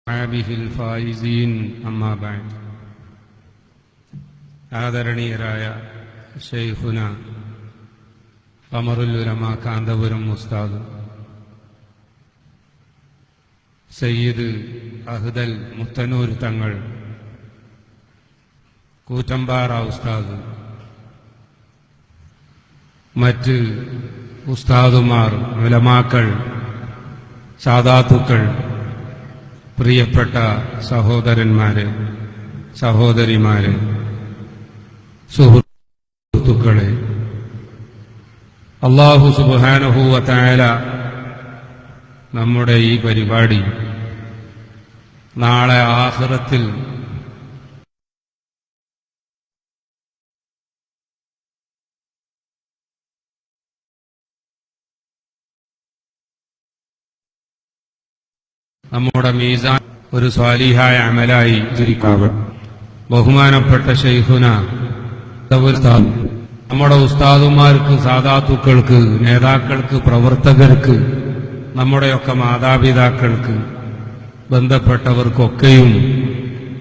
به الفائزين أما بعد ആദരണീയരായ ശൈഖുന ഖമറുൽ ഉലമ കാന്തപുരം ഉസ്താദ് സയ്യിദ് അഹ്ദൽ മുത്തനൂർ തങ്ങൾ കൂറ്റമ്പാറ ഉസ്താദ് മറ്റ് ഉസ്താദുമാർ ഉലമാക്കൾ സാദാത്തുക്കൾ പ്രിയപ്പെട്ട സഹോദരന്മാരെ സഹോദരിമാരെ സുഹൃത്തുക്കളെ, അല്ലാഹു സുബ്ഹാനഹു വ തആല നമ്മുടെ ഈ പരിപാടി നാളെ ആഖിറത്തിൽ നമ്മുടെ മീസാൻ ഒരു സ്വാലിഹായ അമലായി ചുരുക്കാവട്ടെ. ബഹുമാനപ്പെട്ട ശൈഖുന നമ്മുടെ ഉസ്താദുമാർക്ക്, സാദാത്തുക്കൾക്ക്, നേതാക്കൾക്ക്, പ്രവർത്തകർക്ക്, നമ്മുടെയൊക്കെ മാതാപിതാക്കൾക്ക്, ബന്ധപ്പെട്ടവർക്കൊക്കെയും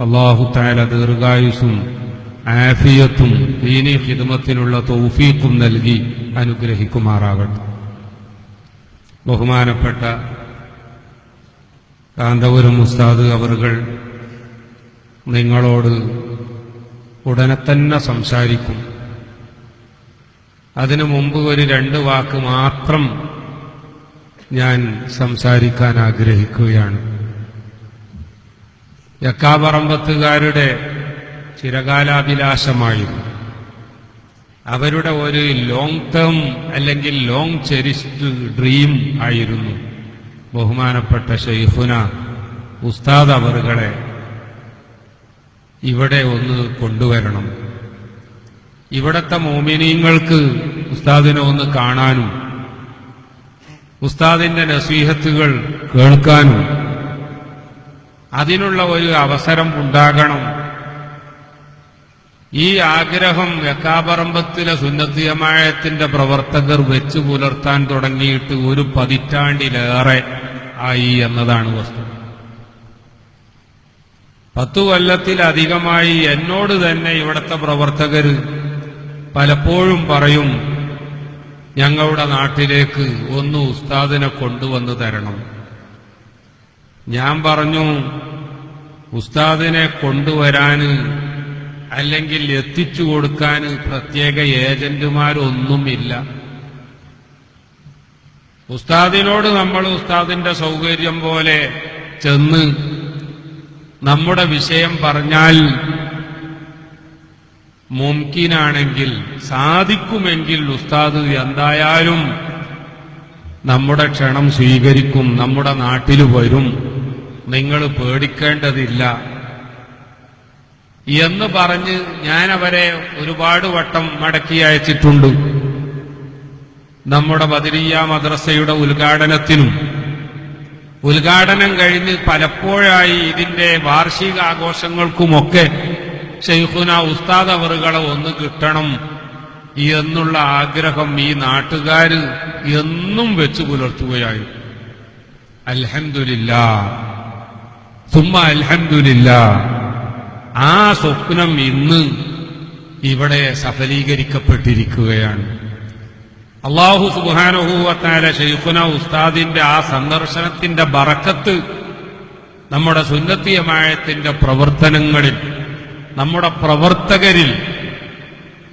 അല്ലാഹു തആല ദീർഘായുസ്സും ആഫിയത്തും ദീനി ഖിദ്മത്തിനുള്ള തൗഫീഖും നൽകി അനുഗ്രഹിക്കുമാറാകട്ടെ. ബഹുമാനപ്പെട്ട കാന്തപുരം ഉസ്താദ് അവറുകൾ നിങ്ങളോട് ഉടനെ തന്നെ സംസാരിക്കും. അതിനു മുമ്പ് ഒരു 2 വാക്ക് മാത്രം ഞാൻ സംസാരിക്കാൻ ആഗ്രഹിക്കുകയാണ്. യക്കാപറമ്പത്തുകാരുടെ ചിരകാലാഭിലാഷമായിരുന്നു, അവരുടെ ഒരു ലോങ് ടേം അല്ലെങ്കിൽ ലോങ് ചെരിഷ്ഡ് ഡ്രീം ആയിരുന്നു ബഹുമാനപ്പെട്ട ശൈഖുന ഉസ്താദ് അവറുകളെ ഇവിടെ ഒന്ന് കൊണ്ടുവരണം, ഇവിടത്തെ മോമിനീങ്ങൾക്ക് ഉസ്താദിനെ ഒന്ന് കാണാനും ഉസ്താദിന്റെ നസീഹത്തുകൾ കേൾക്കാനും അതിനുള്ള ഒരു അവസരം ഉണ്ടാകണം. ഈ ആഗ്രഹം യക്കാപറമ്പത്തിലെ സുന്നത്ത് ജമാഅത്തിന്റെ പ്രവർത്തകർ വെച്ചു പുലർത്താൻ തുടങ്ങിയിട്ട് 1 പതിറ്റാണ്ടിലേറെ ആയി എന്നതാണ് വസ്തുത. 10 കൊല്ലത്തിലധികമായി എന്നോട് തന്നെ ഇവിടുത്തെ പ്രവർത്തകർ പലപ്പോഴും പറയും, ഞങ്ങളുടെ നാട്ടിലേക്ക് ഒന്ന് ഉസ്താദിനെ കൊണ്ടുവന്ന് തരണം. ഞാൻ പറഞ്ഞു, ഉസ്താദിനെ കൊണ്ടുവരാന് അല്ലെങ്കിൽ എത്തിച്ചു കൊടുക്കാൻ പ്രത്യേക ഏജന്റുമാരൊന്നുമില്ല. ഉസ്താദിനോട് നമ്മൾ ഉസ്താദിന്റെ സൗകര്യം പോലെ ചെന്ന് നമ്മുടെ വിഷയം പറഞ്ഞാൽ മുംകിനാണെങ്കിൽ, സാധിക്കുമെങ്കിൽ ഉസ്താദ് എന്തായാലും നമ്മുടെ ക്ഷണം സ്വീകരിക്കും, നമ്മുടെ നാട്ടിൽ വരും, നിങ്ങൾ പേടിക്കേണ്ടതില്ല എന്ന് പറഞ്ഞ് ഞാൻ അവരെ ഒരുപാട് വട്ടം മടക്കി അയച്ചിട്ടുണ്ട്. നമ്മുടെ ബദരിയ മദ്രസയുടെ ഉദ്ഘാടനത്തിനും ഉദ്ഘാടനം കഴിഞ്ഞ് പലപ്പോഴായി ഇതിന്റെ വാർഷികാഘോഷങ്ങൾക്കുമൊക്കെ ശൈഖുന ഉസ്താദ് അവറുകളെ ഒന്ന് കിട്ടണം എന്നുള്ള ആഗ്രഹം ഈ നാട്ടുകാര് എന്നും വെച്ചു പുലർത്തുകയായി. അൽഹംദുലില്ലാഹ് സുമ്മ അൽഹംദുലില്ലാഹ്, ആ സ്വപ്നം ഇന്ന് ഇവിടെ സഫലീകരിക്കപ്പെട്ടിരിക്കുകയാണ്. അല്ലാഹു സുബ്ഹാനഹു വ തആല ശൈഖുന ഉസ്താദിന്റെ ആ സന്ദർശനത്തിന്റെ ബറക്കത്ത് നമ്മുടെ സുന്നത്തി ജമാഅത്തിന്റെ പ്രവർത്തനങ്ങളിൽ, നമ്മുടെ പ്രവർത്തകരിൽ,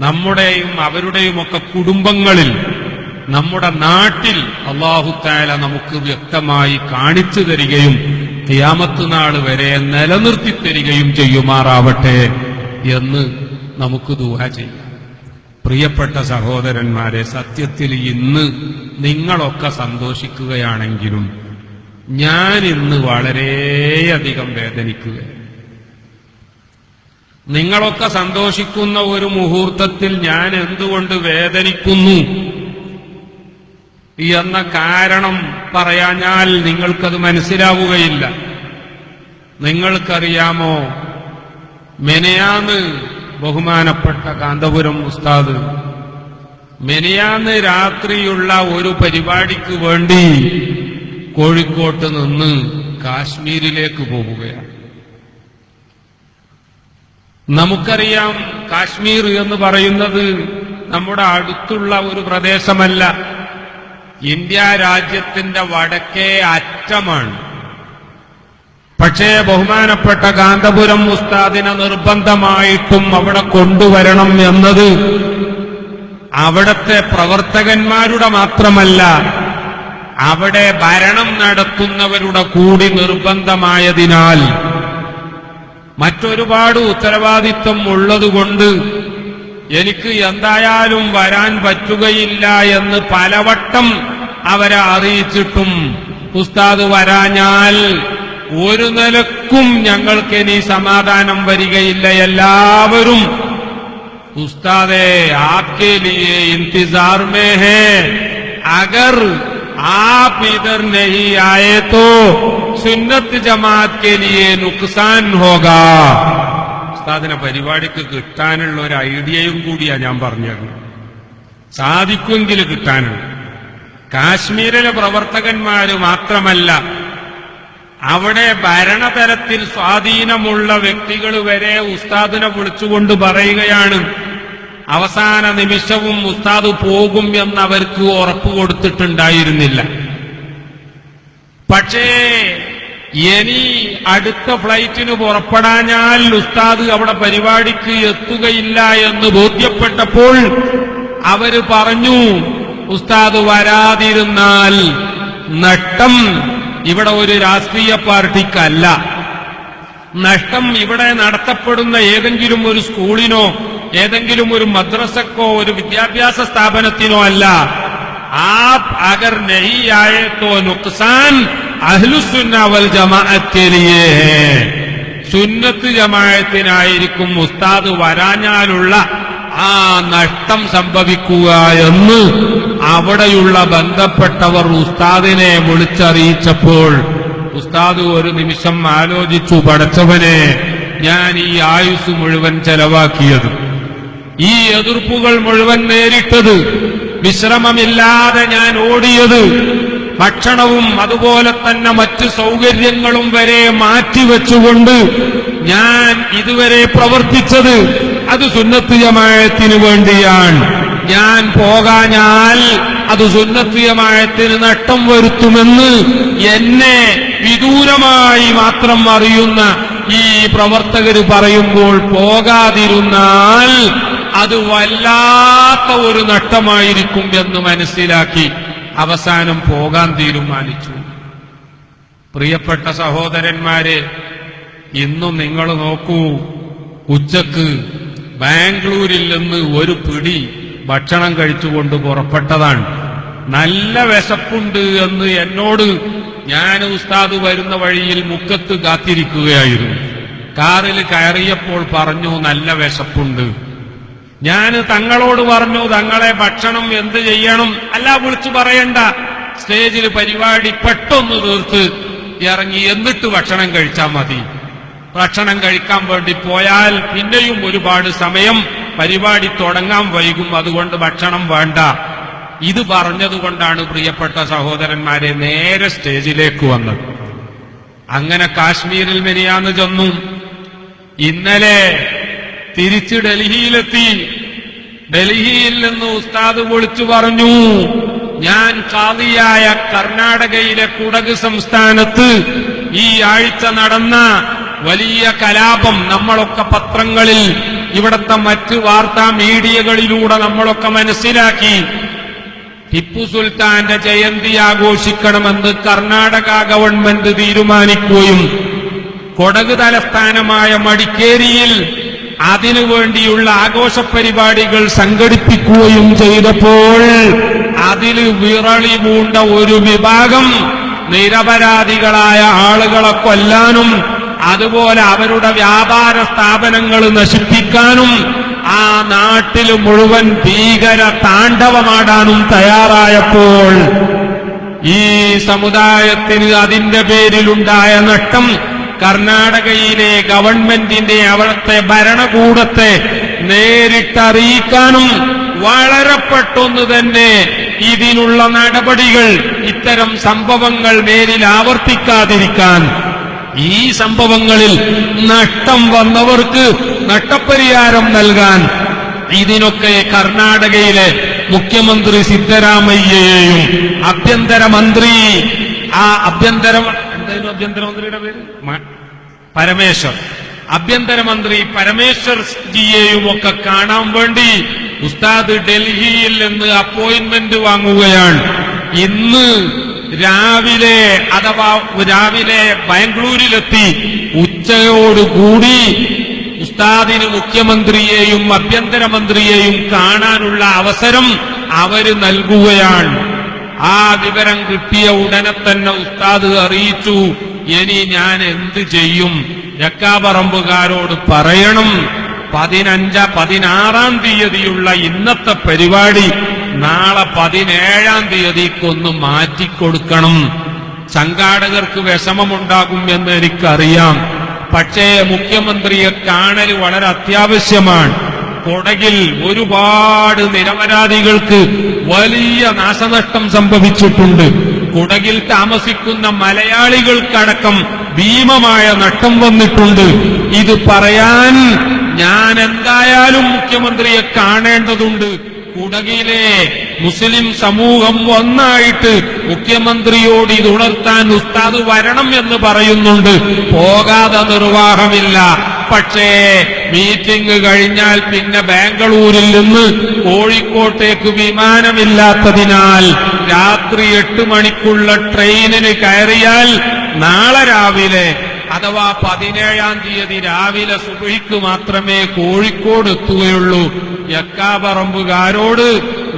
നമ്മുടെയും അവരുടെയുമൊക്കെ കുടുംബങ്ങളിൽ, നമ്മുടെ നാട്ടിൽ അല്ലാഹു തആല നമുക്ക് വ്യക്തമായി കാണിച്ചു തരികയും ഖിയാമത്ത് നാൾ വരെ നിലനിർത്തി തരികയും ചെയ്യുമാറാവട്ടെ എന്ന് നമുക്ക് ദുആ ചെയ്യാം. പ്രിയപ്പെട്ട സഹോദരന്മാരെ, സത്യത്തിൽ ഇന്ന് നിങ്ങളൊക്കെ സന്തോഷിക്കുകയാണെങ്കിലും ഞാൻ ഇന്ന് വളരെയധികം വേദനിക്കുകയാണ്. നിങ്ങളൊക്കെ സന്തോഷിക്കുന്ന ഒരു മുഹൂർത്തത്തിൽ ഞാൻ എന്തുകൊണ്ട് വേദനിക്കുന്നു എന്ന കാരണം പറയാഞ്ഞാൽ നിങ്ങൾക്കത് മനസ്സിലാവുകയില്ല. നിങ്ങൾക്കറിയാമോ, മെനയാന്ന് ബഹുമാനപ്പെട്ട കാന്തപുരം ഉസ്താദ് മെനയാന്ന് രാത്രിയുള്ള ഒരു പരിപാടിക്ക് വേണ്ടി കോഴിക്കോട്ട് നിന്ന് കാശ്മീരിലേക്ക് പോവുകയാണ്. നമുക്കറിയാം, കാശ്മീർ എന്ന് പറയുന്നത് നമ്മുടെ അടുത്തുള്ള ഒരു പ്രദേശമല്ല, ഇന്ത്യ രാജ്യത്തിന്റെ വടക്കേ അറ്റമാണ്. പക്ഷേ ബഹുമാനപ്പെട്ട കാന്തപുരം ഉസ്താദിനെ നിർബന്ധമായിട്ടും അവിടെ കൊണ്ടുവരണം എന്നത് അവിടത്തെ പ്രവർത്തകന്മാരുടെ മാത്രമല്ല, അവിടെ ഭരണം നടത്തുന്നവരുടെ കൂടി നിർബന്ധമായതിനാൽ മറ്റൊരുപാട് ഉത്തരവാദിത്വം ഉള്ളതുകൊണ്ട് എനിക്ക് എന്തായാലും വരാൻ പറ്റുകയില്ല എന്ന് പലവട്ടം അവരെ അറിയിച്ചിട്ടും ഉസ്താദ് വരാഞ്ഞാൽ ഒരു നിലക്കും ഞങ്ങൾക്കിനി സമാധാനം വരികയില്ല. എല്ലാവരും ഉസ്താദേ ആപ്കെ ലിയേ इंतजार में है, अगर आप इधर नहीं आए तो सुन्नत जमात के लिए नुकसान होगा. ഉസ്താദിനെ പരിപാടിക്ക് കിട്ടാനുള്ള ഒരു ഐഡിയയും കൂടിയാ ഞാൻ പറഞ്ഞത്. സാധിക്കുമെങ്കിൽ കിട്ടാനുണ്ട്. കാശ്മീരിലെ പ്രവർത്തകന്മാര് മാത്രമല്ല, അവിടെ ഭരണതലത്തിൽ സ്വാധീനമുള്ള വ്യക്തികൾ വരെ ഉസ്താദിനെ വിളിച്ചുകൊണ്ട് പറയുകയാണ്, അവസാന നിമിഷവും ഉസ്താദ് പോകും എന്നവർക്ക് ഉറപ്പ് കൊടുത്തിട്ടുണ്ടായിരുന്നില്ല. പക്ഷേ ഇനി അടുത്ത ഫ്ലൈറ്റിന് പുറപ്പെടാഞ്ഞാൽ ഉസ്താദ് അവിടെ പരിപാടിക്ക് എത്തുകയില്ല എന്ന് ബോധ്യപ്പെട്ടപ്പോൾ അവര് പറഞ്ഞു, ഉസ്താദ് വരാതിരുന്നാൽ നഷ്ടം ഇവിടെ ഒരു രാഷ്ട്രീയ പാർട്ടിക്കല്ല, നഷ്ടം ഇവിടെ നടത്തപ്പെടുന്ന ഏതെങ്കിലും ഒരു സ്കൂളിനോ ഏതെങ്കിലും ഒരു മദ്രസക്കോ ഒരു വിദ്യാഭ്യാസ സ്ഥാപനത്തിനോ അല്ല. ആപ് അഗർ നഹീ ആയേ തോ നുക്സാൻ അഹ്ലുസുന്ന വൽ ജമാഅത്ത് ലിയേ ഹേ. സുന്നത്ത് ജമാഅത്തിനായിരിക്കും ഉസ്താദ് വരാഞ്ഞാലുള്ള ആ നഷ്ടം സംഭവിക്കുക എന്ന് അവിടെയുള്ള ബന്ധപ്പെട്ടവർ ഉസ്താദിനെ വിളിച്ചറിയിച്ചപ്പോൾ ഉസ്താദ് ഒരു നിമിഷം ആലോചിച്ചു, പടച്ചവനെ, ഞാൻ ഈ ആയുസ് മുഴുവൻ ചെലവാക്കിയത്, ഈ എതിർപ്പുകൾ മുഴുവൻ നേരിട്ടത്, വിശ്രമമില്ലാതെ ഞാൻ ഓടിയത്, ഭക്ഷണവും അതുപോലെ തന്നെ മറ്റ് സൗകര്യങ്ങളും വരെ മാറ്റിവെച്ചുകൊണ്ട് ഞാൻ ഇതുവരെ പ്രവർത്തിച്ചത് അത് സുന്നത്ത് ജമാഅത്തിന് വേണ്ടിയാണ്. ഞാൻ പോകാഞ്ഞാൽ അത് സുന്നത്ത് ജമാഅത്തിന് നഷ്ടം വരുത്തുമെന്ന് എന്നെ വിദൂരമായി മാത്രം അറിയുന്ന ഈ പ്രവർത്തകര് പറയുമ്പോൾ പോകാതിരുന്നാൽ അത് വല്ലാത്ത ഒരു നഷ്ടമായിരിക്കും എന്ന് മനസ്സിലാക്കി അവസാനം പോകാൻ തീരുമാനിച്ചു. പ്രിയപ്പെട്ട സഹോദരന്മാരെ, ഇന്നും നിങ്ങൾ നോക്കൂ, ഉച്ചക്ക് ബാംഗ്ലൂരിൽ നിന്ന് ഒരു പിടി ഭക്ഷണം കഴിച്ചുകൊണ്ട് പുറപ്പെട്ടതാണ്. നല്ല വിശപ്പുണ്ട് എന്ന് എന്നോട് ഞാൻ ഉസ്താദ് വരുന്ന വഴിയിൽ മുക്കത്ത് കാത്തിരിക്കുകയായിരുന്നു. കാറിൽ കയറിയപ്പോൾ പറഞ്ഞു, നല്ല വിശപ്പുണ്ട്. ഞാൻ തങ്ങളോട് പറഞ്ഞു, തങ്ങളെ ഭക്ഷണം എന്ത് ചെയ്യണം? അല്ല, വിളിച്ചു പറയണ്ട, സ്റ്റേജിൽ പരിപാടി പെട്ടെന്ന് തീർത്ത് ഇറങ്ങി എന്നിട്ട് ഭക്ഷണം കഴിച്ചാൽ മതി. ഭക്ഷണം കഴിക്കാൻ വേണ്ടി പോയാൽ പിന്നെയും ഒരുപാട് സമയം പരിപാടി തുടങ്ങാൻ വൈകും, അതുകൊണ്ട് ഭക്ഷണം വേണ്ട. ഇത് പറഞ്ഞതുകൊണ്ടാണ് പ്രിയപ്പെട്ട സഹോദരന്മാരെ നേരെ സ്റ്റേജിലേക്ക് വന്നത്. അങ്ങനെ കാശ്മീരിൽ മിനിയാന്ന് ചെന്നു. ഇന്നലെ തിരിച്ച് ഡൽഹിയിലെത്തി. ഡൽഹിയിൽ നിന്ന് ഉസ്താദ് വിളിച്ചു പറഞ്ഞു, ഞാൻ ഖാദിയായ കർണാടകയിലെ കുടക് സംസ്ഥാനത്ത് ഈ ആഴ്ച നടന്ന വലിയ കലാപം നമ്മളൊക്കെ പത്രങ്ങളിൽ, ഇവിടത്തെ മറ്റ് വാർത്താ മീഡിയകളിലൂടെ നമ്മളൊക്കെ മനസ്സിലാക്കി. ടിപ്പു സുൽത്താന്റെ ജയന്തി ആഘോഷിക്കണമെന്ന് കർണാടക ഗവൺമെന്റ് തീരുമാനിക്കുകയും കൊടക് തലസ്ഥാനമായ മടിക്കേരിയിൽ അതിനുവേണ്ടിയുള്ള ആഘോഷ പരിപാടികൾ സംഘടിപ്പിക്കുകയും ചെയ്തപ്പോൾ അതിൽ വിറളി പൂണ്ട ഒരു വിഭാഗം നിരപരാധികളായ ആളുകളെ കൊല്ലാനും അതുപോലെ അവരുടെ വ്യാപാര സ്ഥാപനങ്ങൾ നശിപ്പിക്കാനും ആ നാട്ടിൽ മുഴുവൻ ഭീകര താണ്ഡവമാടാനും തയ്യാറായപ്പോൾ ഈ സമുദായത്തിന് അതിന്റെ പേരിലുണ്ടായ നഷ്ടം കർണാടകയിലെ ഗവൺമെന്റിന്റെ അവിടുത്തെ ഭരണകൂടത്തെ നേരിട്ടറിയിക്കാനും വളരെ പെട്ടെന്ന് തന്നെ ഇതിനുള്ള നടപടികൾ, ഇത്തരം സംഭവങ്ങൾ മേലിൽ ആവർത്തിക്കാതിരിക്കാൻ, ഈ സംഭവങ്ങളിൽ നഷ്ടം വന്നവർക്ക് നഷ്ടപരിഹാരം നൽകാൻ ഇതിനൊക്കെ കർണാടകയിലെ മുഖ്യമന്ത്രി സിദ്ധരാമയ്യയെയും ആഭ്യന്തരമന്ത്രി ആഭ്യന്തരമന്ത്രിയുടെ പേര് പരമേശ്വർ, ആഭ്യന്തരമന്ത്രി പരമേശ്വർ ജിയെയും ഒക്കെ കാണാൻ വേണ്ടി ഉസ്താദ് ഡൽഹിയിൽ നിന്ന് അപ്പോയിന്റ്മെന്റ് വാങ്ങുകയാണ്. ഇന്ന് രാവിലെ ബാംഗ്ലൂരിലെത്തി ഉച്ചയോടുകൂടി ഉസ്താദിന് മുഖ്യമന്ത്രിയെയും ആഭ്യന്തരമന്ത്രിയെയും കാണാനുള്ള അവസരം അവര് നൽകുകയാണ്. ആ വിവരം കിട്ടിയ ഉടനെ തന്നെ ഉസ്താദ് അറിയിച്ചു, ഇനി ഞാൻ എന്ത് ചെയ്യും? ജക്കാപറമ്പുകാരോട് പറയണം, 16-ാം തീയതിയുള്ള ഇന്നത്തെ പരിപാടി നാളെ 17-ാം തീയതിക്കൊന്ന് മാറ്റിക്കൊടുക്കണം. സംഘാടകർക്ക് വിഷമമുണ്ടാകും എന്ന് എനിക്കറിയാം. പക്ഷേ മുഖ്യമന്ത്രിയെ കാണൽ വളരെ അത്യാവശ്യമാണ്. കൊടകിൽ ഒരുപാട് നിരപരാധികൾക്ക് വലിയ നാശനഷ്ടം സംഭവിച്ചിട്ടുണ്ട്. കുടകിൽ താമസിക്കുന്ന മലയാളികൾക്കടക്കം ഭീമമായ നഷ്ടം വന്നിട്ടുണ്ട്. ഇത് പറയാൻ ഞാൻ എന്തായാലും മുഖ്യമന്ത്രിയെ കാണേണ്ടതുണ്ട്. കുടകിലെ മുസ്ലിം സമൂഹം ഒന്നായിട്ട് മുഖ്യമന്ത്രിയോട് ഇത് ഉണർത്താൻ ഉസ്താദ് വരണം എന്ന് പറയുന്നുണ്ട്. പോകാതെ നിർവാഹമില്ല. പക്ഷേ മീറ്റിംഗ് കഴിഞ്ഞാൽ പിന്നെ ബാംഗ്ലൂരിൽ നിന്ന് കോഴിക്കോട്ടേക്ക് വിമാനമില്ലാത്തതിനാൽ രാത്രി 8 മണിക്കുള്ള ട്രെയിനിന് കയറിയാൽ നാളെ രാവിലെ അഥവാ 17-ാം തീയതി രാവിലെ സുബഹിക്ക് മാത്രമേ കോഴിക്കോട് എത്തുകയുള്ളൂ. യക്കാപറമ്പുകാരോട്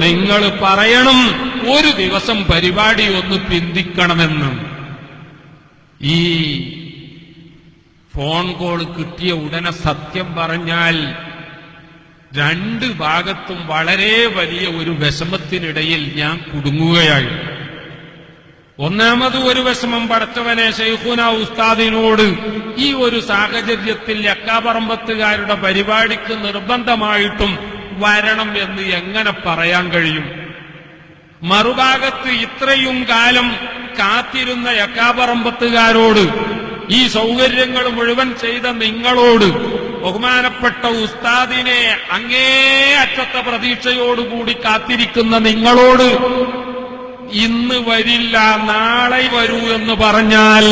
നിങ്ങൾ പറയണം, ഒരു ദിവസം പരിപാടി ഒന്ന് പിന്തിക്കണമെന്ന്. ഈ ഫോൺ കോൾ കിട്ടിയ ഉടനെ സത്യം പറഞ്ഞാൽ രണ്ട് ഭാഗത്തും വളരെ വലിയ ഒരു വിഷമത്തിനിടയിൽ ഞാൻ കുടുങ്ങുകയായി. ഒന്നാമത് ഒരു വിഷമം, പടച്ചവനെ ശൈഖുന ഉസ്താദിനോട് ഈ ഒരു സാഹചര്യത്തിൽ യക്കാപറമ്പത്തുകാരുടെ പരിപാടിക്ക് നിർബന്ധമായിട്ടും വരണം എന്ന് എങ്ങനെ പറയാൻ കഴിയും? മറുഭാഗത്ത് ഇത്രയും കാലം കാത്തിരുന്ന യക്കാപറമ്പത്തുകാരോട്, ഈ സൗകര്യങ്ങൾ മുഴുവൻ ചെയ്ത നിങ്ങളോട്, ബഹുമാനപ്പെട്ട ഉസ്താദിനെ അങ്ങേയറ്റത്തെ പ്രതീക്ഷയോടുകൂടി കാത്തിരിക്കുന്ന നിങ്ങളോട് ഇന്ന് വരില്ല നാളെ വരൂ എന്ന് പറഞ്ഞാൽ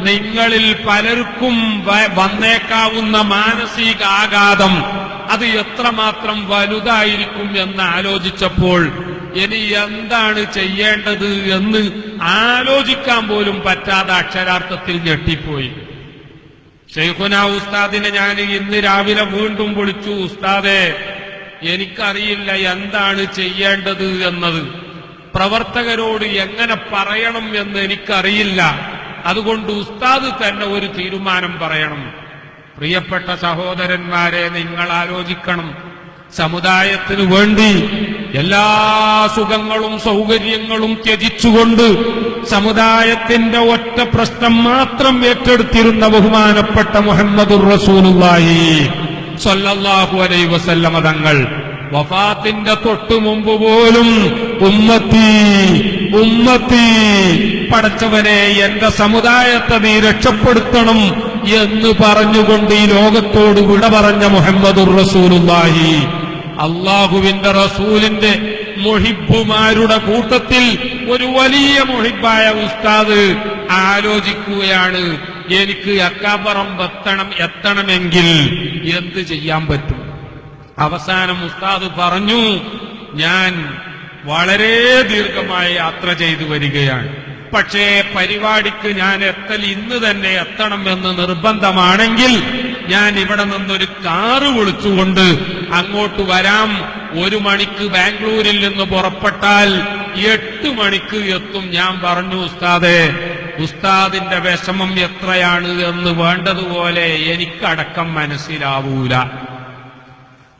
നിങ്ങളിൽ പലർക്കും വന്നേക്കാവുന്ന മാനസിക ആഘാതം അത് എത്രമാത്രം വലുതായിരിക്കും എന്ന് ആലോചിച്ചപ്പോൾ ഇനി എന്താണ് ചെയ്യേണ്ടത് എന്ന് ആലോചിക്കാൻ പോലും പറ്റാതെ അക്ഷരാർത്ഥത്തിൽ ഞെട്ടിപ്പോയി. ശൈഖുന ഉസ്താദിനെ ഞാൻ ഇന്ന് രാവിലെ വീണ്ടും വിളിച്ചു. ഉസ്താദെ, എനിക്കറിയില്ല എന്താണ് ചെയ്യേണ്ടത് എന്നത്, പ്രവർത്തകരോട് എങ്ങനെ പറയണം എന്ന് എനിക്കറിയില്ല. അതുകൊണ്ട് ഉസ്താദ് തന്നെ ഒരു തീരുമാനം പറയണം. പ്രിയപ്പെട്ട സഹോദരന്മാരെ, നിങ്ങൾ ആലോചിക്കണം. സമുദായത്തിനു വേണ്ടി എല്ലാ സുഖങ്ങളും സൗകര്യങ്ങളും ത്യജിച്ചുകൊണ്ട് സമുദായത്തിന്റെ ഒറ്റ പ്രശ്നം മാത്രം ഏറ്റെടുത്തിരുന്ന ബഹുമാനപ്പെട്ട മുഹമ്മദുർ റസൂലുള്ളാഹി സ്വല്ലല്ലാഹു അലൈഹി വസല്ലമ തങ്ങൾ വഫാത്തിന്റെ തൊട്ടു മുമ്പ് പോലും ഉമ്മത്തി ഉമ്മത്തി, പടച്ചവനെ എന്റെ സമുദായത്തെ നീ രക്ഷപ്പെടുത്തണം എന്ന് പറഞ്ഞുകൊണ്ട് ഈ ലോകത്തോട് വിട പറഞ്ഞ മുഹമ്മദുർ റസൂലുള്ളാഹി, അള്ളാഹുവിന്റെ റസൂലിന്റെ മുഹിബ്ബുമാരുടെ കൂട്ടത്തിൽ ഒരു വലിയ മുഹിബ്ബായ ഉസ്താദ് ആലോചിക്കുകയാണ്, എനിക്ക് യക്കാപറമ്പ് എത്തണമെങ്കിൽ എന്ത് ചെയ്യാൻ പറ്റും? അവസാനം ഉസ്താദ് പറഞ്ഞു, ഞാൻ വളരെ ദീർഘമായ യാത്ര ചെയ്തു വരികയാണ്. പക്ഷേ പരിപാടിക്ക് ഞാൻ ഇന്ന് തന്നെ എത്തണം എന്ന് നിർബന്ധമാണെങ്കിൽ ഞാൻ ഇവിടെ നിന്നൊരു കാറ് വിളിച്ചുകൊണ്ട് അങ്ങോട്ട് വരാം. 1 മണിക്ക് ബാംഗ്ലൂരിൽ നിന്ന് പുറപ്പെട്ടാൽ 8 മണിക്ക് എത്തും. ഞാൻ പറഞ്ഞു, ഉസ്താദേ, ഉസ്താദിന്റെ വിഷമം എത്രയാണ് എന്ന് വേണ്ടതുപോലെ എനിക്കടക്കം മനസ്സിലാവൂല.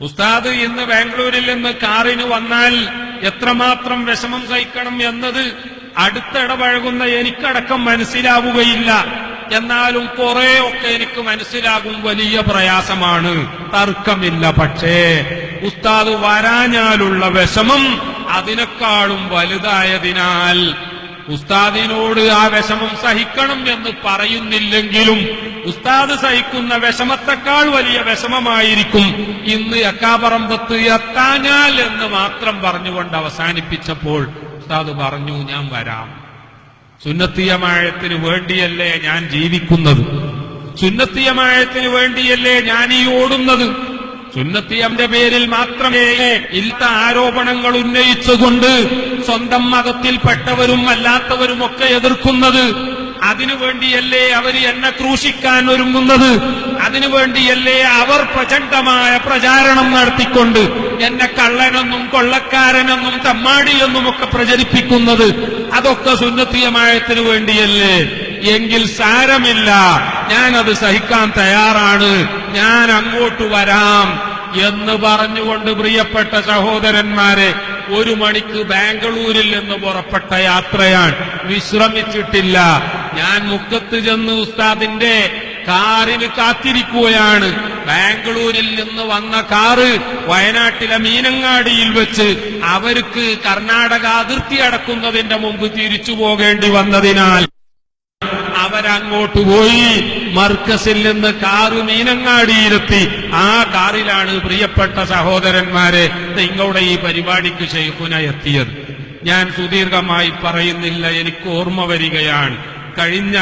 ഉസ്താദ് ഇന്ന് ബാംഗ്ലൂരിൽ നിന്ന് കാറിന് വന്നാൽ എത്രമാത്രം വിഷമം സഹിക്കണം എന്നത് അടുത്തിടപഴകുന്ന എനിക്കടക്കം മനസ്സിലാവുകയില്ല. എന്നാലും കുറെയൊക്കെ എനിക്ക് മനസ്സിലാകും. വലിയ പ്രയാസമാണ്, തർക്കമില്ല. പക്ഷേ ഉസ്താദ് വരാഞ്ഞാലുള്ള വിഷമം അതിനേക്കാളും വലുതായതിനാൽ ഉസ്താദിനോട് ആ വിഷമം സഹിക്കണം എന്ന് പറയുന്നില്ലെങ്കിലും ഉസ്താദ് സഹിക്കുന്ന വിഷമത്തെക്കാൾ വലിയ വിഷമമായിരിക്കും ഇന്ന് അക്കാപറമ്പത്ത് എത്താഞ്ഞാൽ എന്ന് മാത്രം പറഞ്ഞുകൊണ്ട് അവസാനിപ്പിച്ചപ്പോൾ ഉസ്താദ് പറഞ്ഞു, ഞാൻ വരാം. സുന്നത്തിയമായത്തിന് വേണ്ടിയല്ലേ ഞാൻ ജീവിക്കുന്നത്, സുന്നത്തിയമായത്തിന് വേണ്ടിയല്ലേ ഞാൻ ഈ ഓടുന്നത്. സുന്നത്തിയന്റെ പേരിൽ മാത്രമേ ഇല്ലാത്ത ആരോപണങ്ങൾ ഉന്നയിച്ചുകൊണ്ട് സ്വന്തം മതത്തിൽപ്പെട്ടവരും അല്ലാത്തവരുമൊക്കെ എതിർക്കുന്നത്. അതിനുവേണ്ടിയല്ലേ അവർ എന്നെ ക്രൂശിക്കാൻ ഒരുങ്ങുന്നത്. അതിനുവേണ്ടിയല്ലേ അവർ പ്രചണ്ഡമായ പ്രചാരണം നടത്തിക്കൊണ്ട് എന്നെ കള്ളനെന്നും കൊള്ളക്കാരനെന്നും തമ്മാടിയെന്നുമൊക്കെ പ്രചരിപ്പിക്കുന്നത്. അതൊക്കെ സുന്നത്തിയമായത്തിന് വേണ്ടിയല്ലേ. എങ്കിൽ സാരമില്ല, ഞാനത് സഹിക്കാൻ തയ്യാറാണ്, ഞാൻ അങ്ങോട്ട് വരാം എന്ന് പറഞ്ഞുകൊണ്ട് പ്രിയപ്പെട്ട സഹോദരന്മാരെ, 1 മണിക്ക് ബാംഗ്ലൂരിൽ നിന്ന് പുറപ്പെട്ട യാത്രയാണ്. വിശ്രമിച്ചിട്ടില്ല. ഞാൻ മുക്കത്ത് ചെന്ന് ഉസ്താദിന്റെ കാറിന് കാത്തിരിക്കുകയാണ്. ബാംഗ്ലൂരിൽ നിന്ന് വന്ന കാറ് വയനാട്ടിലെ മീനങ്ങാടിയിൽ വെച്ച് അവർക്ക് കർണാടക അതിർത്തി അടക്കുന്നതിന്റെ മുമ്പ് തിരിച്ചു പോകേണ്ടി വന്നതിനാൽ അവരങ്ങോട്ട് പോയി. മർക്കസിൽ നിന്ന് കാറ് മീനങ്ങാടിയിലെത്തി. ആ കാറിലാണ് പ്രിയപ്പെട്ട സഹോദരന്മാരെ നിങ്ങളുടെ ഈ പരിപാടിക്ക് ശൈഖുന എത്തിയത്. ഞാൻ സുദീർഘമായി പറയുന്നില്ല, എനിക്ക് ഓർമ്മ വരികയാണ്. കഴിഞ്ഞ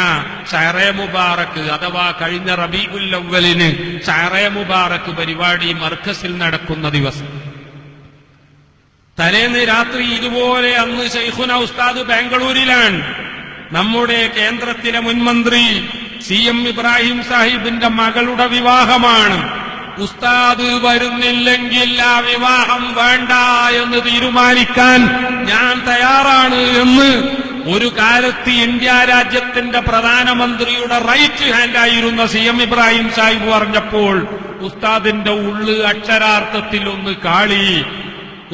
ഷഹറെ മുബാറക്ക് അഥവാ കഴിഞ്ഞ റബീഉൽ അവ്വലിന് ഷഹറെ മുബാറക്ക് പരിപാടി മർക്കസിൽ നടക്കുന്ന ദിവസം, തലേന്ന് രാത്രി ഇതുപോലെ അന്ന് ശൈഖുന ഉസ്താദ് ബാംഗ്ലൂരിലാണ്. നമ്മുടെ കേന്ദ്രത്തിലെ മുൻമന്ത്രി CM ഇബ്രാഹിം സാഹിബിന്റെ മകളുടെ വിവാഹമാണ്. ഉസ്താദ് വരുന്നില്ലെങ്കിൽ ആ വിവാഹം വേണ്ട എന്ന് തീരുമാനിക്കാൻ ഞാൻ തയ്യാറാണ് എന്ന് ഒരു കാലത്ത് ഇന്ത്യ രാജ്യത്തിന്റെ പ്രധാനമന്ത്രിയുടെ റൈറ്റ് ഹാൻഡായിരുന്ന CM ഇബ്രാഹിം സാഹിബ് പറഞ്ഞപ്പോൾ ഉസ്താദിന്റെ ഉള്ള് അക്ഷരാർത്ഥത്തിൽ ഒന്ന് കാളി.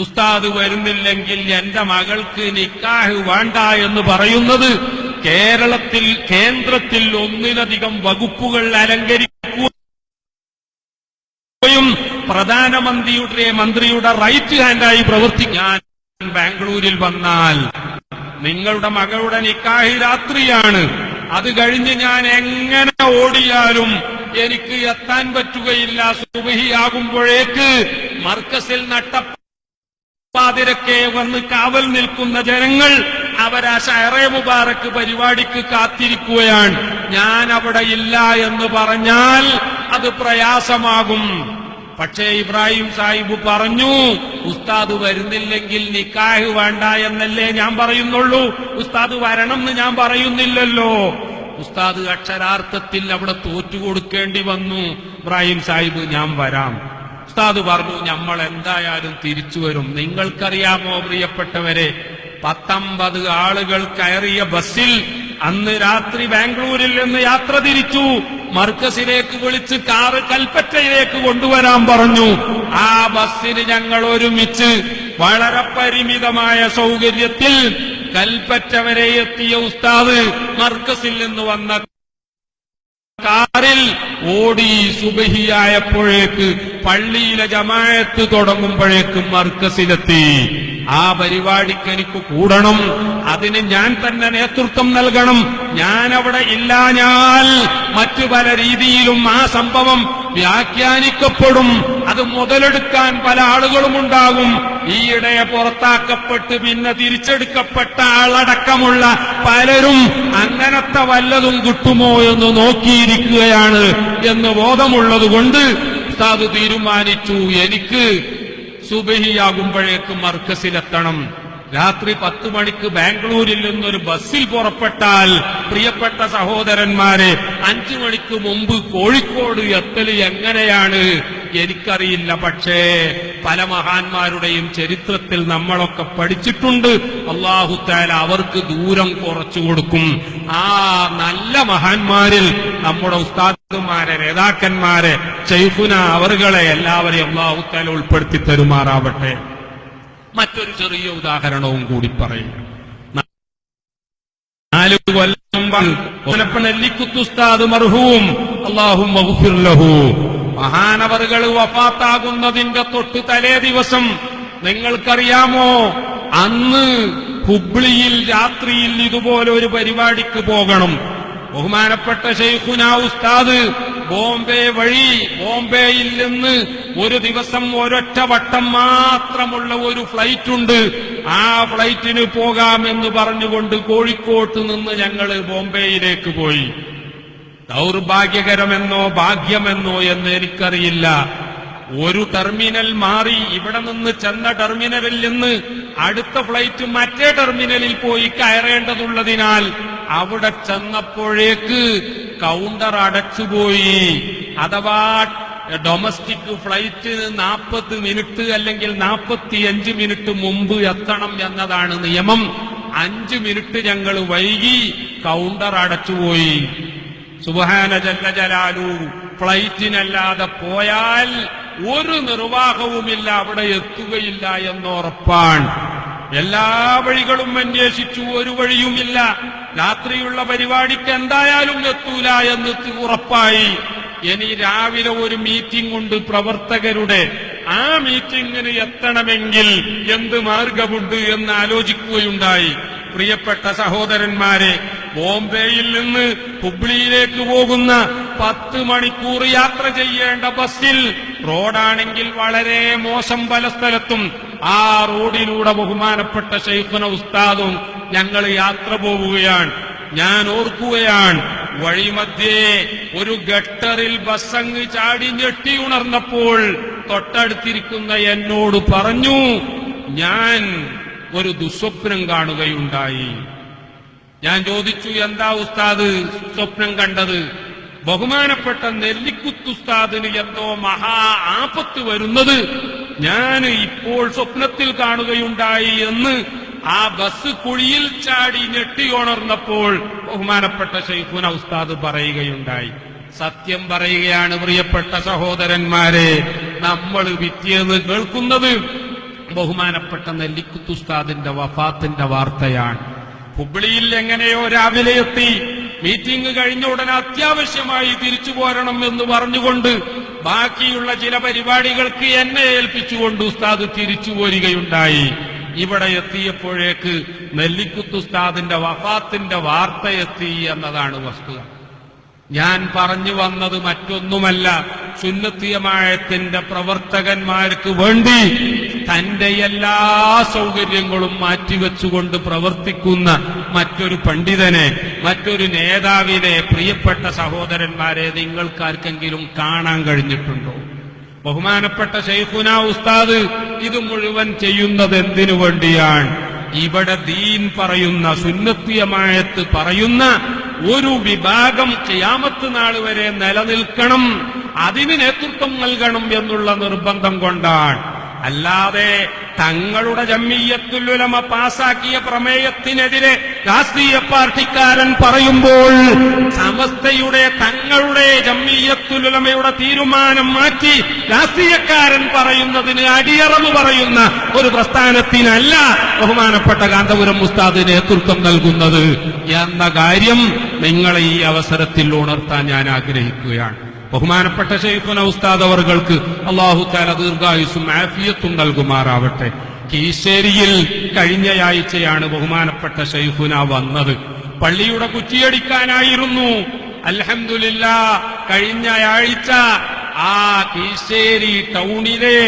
ഉസ്താദ് വരുന്നില്ലെങ്കിൽ എന്റെ മകൾക്ക് നിക്കാഹ് വേണ്ട എന്ന് പറയുന്നത് കേന്ദ്രത്തിൽ 1-ലധികം വകുപ്പുകൾ അലങ്കരിക്കുകയും മന്ത്രിയുടെ റൈറ്റ് ഹാൻഡായി പ്രവർത്തിക്കാൻ ബാംഗ്ലൂരിൽ വന്നാൽ നിങ്ങളുടെ മകളുടെ നിക്കാഹ് രാത്രിയാണ്. അത് കഴിഞ്ഞ് ഞാൻ എങ്ങനെ ഓടിയാലും എനിക്ക് എത്താൻ പറ്റുകയില്ല. സുബ്ഹിയാകുമ്പോഴേക്ക് മർക്കസിൽ നട്ടപ്പാതിരക്കെ വന്ന് കാവൽ നിൽക്കുന്ന ജനങ്ങൾ അവരാ ഷഹറെ മുബാറക്ക് പരിപാടിക്ക് കാത്തിരിക്കുകയാണ്. ഞാൻ അവിടെ ഇല്ല എന്ന് പറഞ്ഞാൽ അത് പ്രയാസമാകും. പക്ഷേ ഇബ്രാഹിം സാഹിബ് പറഞ്ഞു, ഉസ്താദ് വരുന്നില്ലെങ്കിൽ നിക്കാഹ് വേണ്ട എന്നല്ലേ ഞാൻ പറയുന്നുള്ളൂ, ഉസ്താദ് വരണം എന്ന് ഞാൻ പറയുന്നില്ലല്ലോ. ഉസ്താദ് അക്ഷരാർത്ഥത്തിൽ അവിടെ തോറ്റുകൊടുക്കേണ്ടി വന്നു. ഇബ്രാഹിം സാഹിബ് ഞാൻ വരാം. ഉസ്താദ് പറഞ്ഞു, നമ്മൾ എന്തായാലും തിരിച്ചു വരും. നിങ്ങൾക്കറിയാമോ പ്രിയപ്പെട്ടവരെ, 19 ആളുകൾ കയറിയ ബസ്സിൽ അന്ന് രാത്രി ബാംഗ്ലൂരിൽ നിന്ന് യാത്ര തിരിച്ചു. മർക്കസിലേക്ക് വിളിച്ച് കാറ് കൽപ്പറ്റയിലേക്ക് കൊണ്ടുവരാൻ പറഞ്ഞു. ആ ബസ്സിന് ഞങ്ങൾ ഒരുമിച്ച് വളരെ പരിമിതമായ സൗകര്യത്തിൽ കൽപ്പറ്റ വരെ എത്തിയ ഉസ്താദ് മർക്കസിൽ നിന്ന് വന്ന കാറിൽ ഓടി. സുബഹിയായപ്പോഴേക്ക് പള്ളിയിലെ ജമാഅത്ത് തുടങ്ങുമ്പോഴേക്കും മർക്കസിലെത്തി. ആ പരിപാടിക്ക് എനിക്ക് കൂടണം, അതിന് ഞാൻ തന്നെ നേതൃത്വം നൽകണം. ഞാൻ അവിടെ ഇല്ലാഞ്ഞാൽ മറ്റു പല രീതിയിലും ആ സംഭവം വ്യാഖ്യാനിക്കപ്പെടും. അത് മുതലെടുക്കാൻ പല ആളുകളും ഉണ്ടാകും. ഈയിടെ പുറത്താക്കപ്പെട്ട് പിന്നെ തിരിച്ചെടുക്കപ്പെട്ട ആളടക്കമുള്ള പലരും അങ്ങനത്തെ വല്ലതും കിട്ടുമോ എന്ന് നോക്കിയിരിക്കുകയാണ് എന്ന് ബോധമുള്ളതുകൊണ്ട് ഉസ്താദ് തീരുമാനിച്ചു, എനിക്ക് സുബഹിയാകുമ്പോഴേക്കും മർക്കസിലെത്തണം. രാത്രി 10 മണിക്ക് ബാംഗ്ലൂരിൽ നിന്നൊരു ബസ്സിൽ പുറപ്പെട്ടാൽ പ്രിയപ്പെട്ട സഹോദരന്മാരെ 5 മണിക്ക് മുമ്പ് കോഴിക്കോട് എത്തൽ എങ്ങനെയാണ് എനിക്കറിയില്ല. പക്ഷേ പല മഹാന്മാരുടെയും ചരിത്രത്തിൽ നമ്മളൊക്കെ പഠിച്ചിട്ടുണ്ട്. അല്ലാഹു തആല അവർക്ക് ദൂരം കുറച്ചു കൊടുക്കും. ആ നല്ല മഹാന്മാരിൽ നമ്മുടെ ഉസ്താദുമാരെ, നേതാക്കന്മാരെ, ശൈഖുന അവറുകളെ എല്ലാവരെയും അല്ലാഹു തആല ഉൾപ്പെടുത്തി തരുമാറാവട്ടെ. മറ്റൊരു ചെറിയ ഉദാഹരണവും കൂടി പറയും. 4 കൊല്ലം നെല്ലിക്കുത്തുസ്താദ് മർഹൂം അല്ലാഹുമ്മ ഗഫിർ ലഹു, മഹാനവറുകൾ വഫാത്താകുന്നതിന്റെ തൊട്ട് തലേ ദിവസം നിങ്ങൾക്കറിയാമോ, അന്ന് ഹുബ്ലിയിൽ രാത്രിയിൽ ഇതുപോലെ ഒരു പരിപാടിക്ക് പോകണം. ബഹുമാനപ്പെട്ട ശൈഖുനാ ഉസ്താദ് ബോംബെ വഴി, ബോംബെയിൽ നിന്ന് ഒരു ദിവസം ഒരൊറ്റ വട്ടം മാത്രമുള്ള ഒരു ഫ്ലൈറ്റ് ഉണ്ട്. ആ ഫ്ലൈറ്റിന് പോകാമെന്ന് പറഞ്ഞുകൊണ്ട് കോഴിക്കോട്ട് നിന്ന് ഞങ്ങൾ ബോംബെയിലേക്ക് പോയി. ദൗർഭാഗ്യകരമെന്നോ ഭാഗ്യമെന്നോ എന്ന് എനിക്കറിയില്ല. ഒരു ടെർമിനൽ മാറി ഇവിടെ നിന്ന് ചെന്ന ടെർമിനലിൽ നിന്ന് അടുത്ത ഫ്ലൈറ്റ് മറ്റേ ടെർമിനലിൽ പോയി കയറേണ്ടതുള്ളതിനാൽ അവിടെ ചെന്നപ്പോഴേക്ക് കൗണ്ടർ അടച്ചുപോയി. അഥവാ ഡൊമസ്റ്റിക് ഫ്ലൈറ്റിന് 40 മിനിറ്റ് അല്ലെങ്കിൽ 45 മിനിറ്റ് മുമ്പ് എത്തണം എന്നതാണ് നിയമം. 5 മിനിറ്റ് ഞങ്ങൾ വൈകി, കൗണ്ടർ അടച്ചുപോയി. സുബ്ഹാന ജല്ല ജലാലു, ഫ്ലൈറ്റിനല്ലാതെ പോയാൽ ഒരു നിർവാഹവുമില്ല, അവിടെ എത്തുകയില്ല എന്നുറപ്പാണ്. എല്ലാ വഴികളും അന്വേഷിച്ചു, ഒരു വഴിയുമില്ല. രാത്രിയുള്ള പരിപാടിക്ക് എന്തായാലും എത്തൂല എന്ന് ഉറപ്പായി. ഇനി രാവിലെ ഒരു മീറ്റിംഗ് ഉണ്ട് പ്രവർത്തകരുടെ. ആ മീറ്റിംഗിന് എത്തണമെങ്കിൽ എന്ത് മാർഗമുണ്ട് എന്ന് ആലോചിക്കുകയുണ്ടായി. പ്രിയപ്പെട്ട സഹോദരന്മാരെ, ബോംബെയിൽ നിന്ന് ഹുബ്ലിയിലേക്ക് പോകുന്ന 10 മണിക്കൂർ യാത്ര ചെയ്യേണ്ട ബസ്സിൽ റോഡാണെങ്കിൽ വളരെ മോശം പല സ്ഥലത്തും. ആ റോഡിലൂടെ ബഹുമാനപ്പെട്ട ശൈഖുന ഉസ്താദും ഞങ്ങൾ യാത്ര പോവുകയാണ്. ഞാൻ ഓർക്കുകയാണ്, വഴിമധ്യേ ഒരു ഗട്ടറിൽ ബസ്സങ്ങ് ചാടി ഞെട്ടി ഉണർന്നപ്പോൾ തൊട്ടടുത്തിരിക്കുന്ന എന്നോട് പറഞ്ഞു, ഞാൻ ഒരു ദുസ്വപ്നം കാണുകയുണ്ടായി. ഞാൻ ചോദിച്ചു, എന്താ ഉസ്താദ് സ്വപ്നം കണ്ടത്? ബഹുമാനപ്പെട്ട നെല്ലിക്കുത്തുസ്താദിന് എന്തോ മഹാ ആപത്ത് വരുന്നത് ഞാൻ ഇപ്പോൾ സ്വപ്നത്തിൽ കാണുകയുണ്ടായി എന്ന് ആ ബസ് കുഴിയിൽ ചാടി ഞെട്ടിയുണർന്നപ്പോൾ ബഹുമാനപ്പെട്ട ശൈഖുന ഉസ്താദ് പറയുകയുണ്ടായി. സത്യം പറയുകയാണ് പ്രിയപ്പെട്ട സഹോദരന്മാരെ, നമ്മൾ പിറ്റേന്ന് കേൾക്കുന്നത് ബഹുമാനപ്പെട്ട നെല്ലിക്കുത്തുസ്താദിന്റെ വഫാത്തിന്റെ വാർത്തയാണ്. ഹുബ്ലിയിൽ എങ്ങനെയോ രാവിലെ എത്തി. മീറ്റിംഗ് കഴിഞ്ഞ ഉടനെ അത്യാവശ്യമായി തിരിച്ചു പോരണം എന്ന് പറഞ്ഞുകൊണ്ട് ബാക്കിയുള്ള ചില പരിപാടികൾക്ക് എന്നെ ഏൽപ്പിച്ചുകൊണ്ട് ഉസ്താദ് തിരിച്ചു പോരുകയുണ്ടായി. ഇവിടെ എത്തിയപ്പോഴേക്ക് നെല്ലിക്കുത്തുസ്താദിന്റെ വഫാത്തിന്റെ വാർത്ത എത്തി എന്നതാണ് വസ്തുത. ഞാൻ പറഞ്ഞു വന്നത് മറ്റൊന്നുമല്ല, സുന്നത്ത് ജമാഅത്തിന്റെ പ്രവർത്തകന്മാർക്ക് വേണ്ടി തന്റെ എല്ലാ സൗകര്യങ്ങളും മാറ്റിവെച്ചുകൊണ്ട് പ്രവർത്തിക്കുന്ന മറ്റൊരു പണ്ഡിതനെ, മറ്റൊരു നേതാവിനെ പ്രിയപ്പെട്ട സഹോദരന്മാരെ നിങ്ങൾക്കാർക്കെങ്കിലും കാണാൻ കഴിഞ്ഞിട്ടുണ്ടോ? ബഹുമാനപ്പെട്ട ശൈഖുന ഉസ്താദ് ഇത് മുഴുവൻ ചെയ്യുന്നത് എന്തിനു വേണ്ടിയാണ്? ഇവിടെ ദീൻ പറയുന്ന, സുന്നത്ത് ജമാഅത്ത് പറയുന്ന ഒരു വിഭാഗം ഖിയാമത്ത് നാൾ വരെ നിലനിൽക്കണം, അതിന് നേതൃത്വം നൽകണം എന്നുള്ള നിർബന്ധം കൊണ്ടാണ്. അല്ലാതെ തങ്ങളുടെ ജംഇയ്യത്തുൽ ഉലമ പാസാക്കിയ പ്രമേയത്തിനെതിരെ രാഷ്ട്രീയ പാർട്ടിക്കാരൻ പറയുമ്പോൾ സമസ്തയുടെ തങ്ങളുടെ ജംഇയ്യത്തുൽ ഉലമയുടെ തീരുമാനം മാറ്റി രാഷ്ട്രീയക്കാരൻ പറയുന്നതിന് അടിയറവ് പറയുന്ന ഒരു പ്രസ്ഥാനത്തിനല്ല ബഹുമാനപ്പെട്ട കാന്തപുരം ഉസ്താദ് നേതൃത്വം നൽകുന്നത് എന്ന കാര്യം നിങ്ങളെ ഈ അവസരത്തിൽ ഉണർത്താൻ ഞാൻ ആഗ്രഹിക്കുകയാണ്. ബഹുമാനപ്പെട്ട ശൈഖുന ഉസ്താദ് അവർക്ക് അല്ലാഹു തആല ദീർഘായുസ്സും ആഫിയത്തും നൽകുമാറാവട്ടെ. കീശേരിയിൽ കഴിഞ്ഞയാഴ്ചയാണ് ബഹുമാനപ്പെട്ട ശൈഖുന വന്നത്. പള്ളിയുടെ കുറ്റിയടിക്കാനായിരുന്നു. അൽഹംദുലില്ലാഹ് കഴിഞ്ഞയാഴ്ച ആ കീശേരി ടൗണിലെ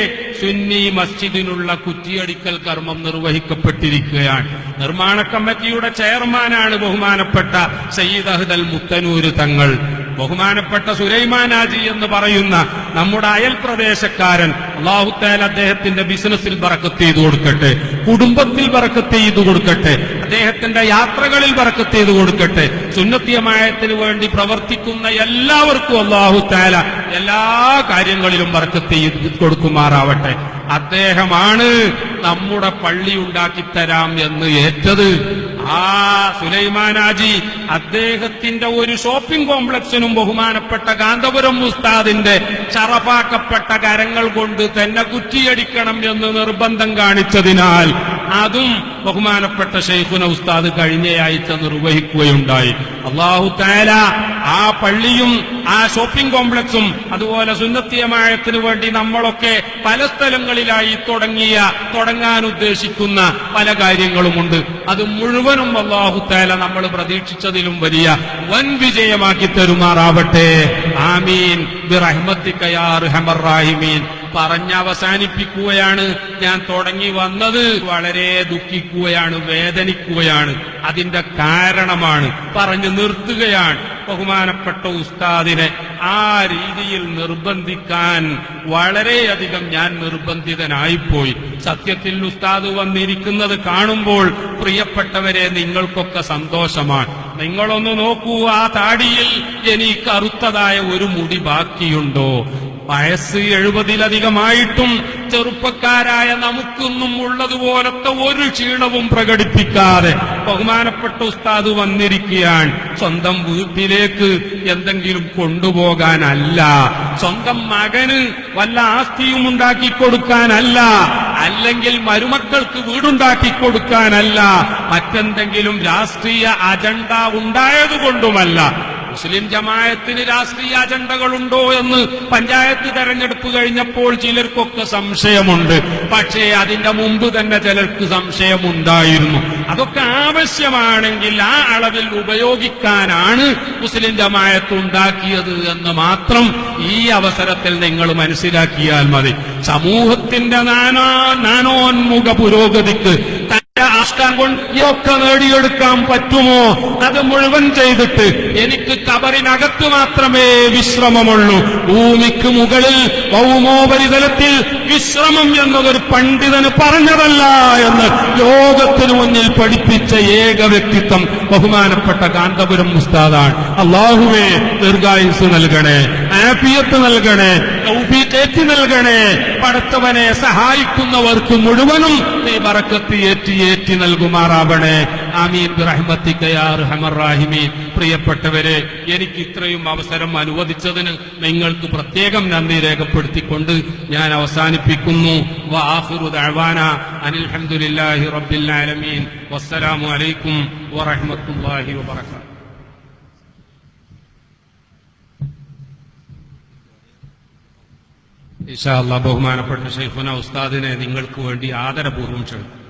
സുന്നി മസ്ജിദിനുള്ള കുറ്റിയടിക്കൽ കർമ്മം നിർവഹിക്കപ്പെട്ടിരിക്കുകയാണ്. നിർമ്മാണ കമ്മിറ്റിയുടെ ചെയർമാനാണ് ബഹുമാനപ്പെട്ട സയ്യിദ് അഹ്ദൽ മുത്തനൂര് തങ്ങൾ. ബഹുമാനപ്പെട്ട സുലൈമാൻ ഹാജി എന്ന് പറയുന്ന നമ്മുടെ അയൽ പ്രദേശക്കാരൻ, അല്ലാഹു തആല അദ്ദേഹത്തിന്റെ ബിസിനസ്സിൽ ബറക്കത്ത് ചെയ്തു കൊടുക്കട്ടെ, കുടുംബത്തിൽ ബറക്കത്ത് ചെയ്തു കൊടുക്കട്ടെ, അദ്ദേഹത്തിന്റെ യാത്രകളിൽ ബറക്കത്ത് ചെയ്തു കൊടുക്കട്ടെ. സുന്നത്ത് ജമാഅത്തിന് വേണ്ടി പ്രവർത്തിക്കുന്ന എല്ലാവർക്കും അല്ലാഹു തആല എല്ലാ കാര്യങ്ങളിലും ബറക്കത്ത് ചെയ്തു കൊടുക്കുമാറാവട്ടെ. അദ്ദേഹമാണ് നമ്മുടെ പള്ളി ഉണ്ടാക്കിത്തരാം എന്ന് ഏറ്റത്. ആ സുലൈമാൻ ഹാജി അദ്ദേഹത്തിന്റെ ഒരു ഷോപ്പിംഗ് കോംപ്ലക്സിനും ബഹുമാനപ്പെട്ട കാന്തപുരം ഉസ്താദിന്റെ ചറപ്പാക്കപ്പെട്ട കരങ്ങൾ കൊണ്ട് തന്നെ കുറ്റിയടിക്കണം എന്ന് നിർബന്ധം കാണിച്ചതിനാൽ അതും ബഹുമാനപ്പെട്ട ശൈഖുന ഉസ്താദ് കഴിഞ്ഞയാഴ്ച നിർവഹിക്കുകയുണ്ടായി. അല്ലാഹു തആല ആ പള്ളിയും ആ ഷോപ്പിംഗ് കോംപ്ലക്സും അതുപോലെ സുന്നത്തി ജമാഅത്തിന് വേണ്ടി നമ്മളൊക്കെ പല സ്ഥലങ്ങളിലായി തുടങ്ങാൻ ഉദ്ദേശിക്കുന്ന പല കാര്യങ്ങളുമുണ്ട്. അത് മുഴുവനും അല്ലാഹു തആല നമ്മൾ പ്രതീക്ഷിച്ചതിലും വലിയ വൻ വിജയമാക്കി തരുമാറാവട്ടെ. ആമീൻ ബിറഹ്മതിക യാ അർഹമർ റഹീമീൻ. പറഞ്ഞവസാനിപ്പിക്കുകയാണ്. ഞാൻ തുടങ്ങി വന്നത് വളരെ ദുഃഖിക്കുകയാണ്, വേദനിക്കുകയാണ്. അതിന്റെ കാരണമാണ് പറഞ്ഞു നിർത്തുകയാണ്. ബഹുമാനപ്പെട്ട ഉസ്താദിനെ ആ രീതിയിൽ നിർബന്ധിക്കാൻ വളരെയധികം ഞാൻ നിർബന്ധിതനായിപ്പോയി. സത്യത്തിൽ ഉസ്താദ് വന്നിരിക്കുന്നത് കാണുമ്പോൾ പ്രിയപ്പെട്ടവരെ നിങ്ങൾക്കൊക്കെ സന്തോഷമാണ്. നിങ്ങളൊന്ന് നോക്കൂ, ആ താടിയിൽ ഇനി കറുത്തതായ ഒരു മുടി ബാക്കിയുണ്ടോ? വയസ്സ് 70-ലധികമായിട്ടും ചെറുപ്പക്കാരായ നമുക്കൊന്നും ഉള്ളതുപോലത്തെ ഒരു ക്ഷീണവും പ്രകടിപ്പിക്കാതെ ബഹുമാനപ്പെട്ട ഉസ്താദ് വന്നിരിക്കുകയാണ്. സ്വന്തം വീട്ടിലേക്ക് എന്തെങ്കിലും കൊണ്ടുപോകാനല്ല, സ്വന്തം മകന് വല്ല ആസ്തിയും ഉണ്ടാക്കി കൊടുക്കാനല്ല, അല്ലെങ്കിൽ മരുമക്കൾക്ക് വീടുണ്ടാക്കി കൊടുക്കാനല്ല, മറ്റെന്തെങ്കിലും രാഷ്ട്രീയ അജണ്ട ഉണ്ടായതുകൊണ്ടുമല്ല. മുസ്ലിം ജമാഅത്തിന് രാഷ്ട്രീയ അജണ്ടകളുണ്ടോ എന്ന് പഞ്ചായത്ത് തെരഞ്ഞെടുപ്പ് കഴിഞ്ഞപ്പോൾ ചിലർക്കൊക്കെ സംശയമുണ്ട്. പക്ഷേ അതിന്റെ മുമ്പ് തന്നെ ചിലർക്ക് സംശയമുണ്ടായിരുന്നു. അതൊക്കെ ആവശ്യമാണെങ്കിൽ ആ അളവിൽ ഉപയോഗിക്കാനാണ് മുസ്ലിം ജമാഅത്ത് ഉണ്ടാക്കിയത് എന്ന് മാത്രം ഈ അവസരത്തിൽ നിങ്ങൾ മനസ്സിലാക്കിയാൽ മതി. സമൂഹത്തിന്റെ നാനോന്മുഖ പുരോഗതിക്ക് ആഷ്ടാൻ കൊണ്ട് ഒക്കെ നേടിയെടുക്കാൻ പറ്റുമോ? അത് മുഴുവൻ ചെയ്തിട്ട് എനിക്ക് കബറിനകത്ത് മാത്രമേ വിശ്രമമുള്ളൂ, ഭൂമിക്ക് മുകളിൽ ഭൗമോപരിതലത്തിൽ വിശ്രമം എന്നതൊരു പണ്ഡിതന് പറഞ്ഞതല്ല എന്ന് ലോകത്തിനു മുന്നിൽ പഠിപ്പിച്ച ഏക വ്യക്തിത്വം ബഹുമാനപ്പെട്ട കാന്തപുരം ഉസ്താദാണ്. അല്ലാഹുവേ ദീർഘായുസ് നൽകണേ, ആഫിയത്ത് നൽകണേ, തൗഫീഖ് നൽകണേ. പടച്ചവനെ സഹായിക്കുന്നവർക്ക് മുഴുവനും നീ ബറക്കത്ത് ഏറ്റി നൽകുമാറാവണേ. ആമീൻ ബിറഹ്മതിക യാ അർഹമർ റഹീമീൻ. പ്രിയപ്പെട്ടവരെ, എനിക്ക് ഇത്രയും അവസരം അനുവദിച്ചതിന് നിങ്ങൾക്ക് പ്രത്യേകം നന്ദി രേഖപ്പെടുത്തിക്കൊണ്ട് ഞാൻ അവസാനിപ്പിക്കുന്നു. വആഖിറു ദഅവാനാ അനിൽ ഹംദുലില്ലാഹി റബ്ബിൽ ആലമീൻ. വസ്സലാമു അലൈക്കും വറഹ്മത്തുള്ളാഹി വബറകാതുഹു. ഇൻഷാ അല്ലാഹ് ബഹുമാനപ്പെട്ട ശൈഖുന ഉസ്താദിനെ നിങ്ങൾക്ക് വേണ്ടി ആദരപൂർവ്വം ക്ഷണിക്കുന്നു.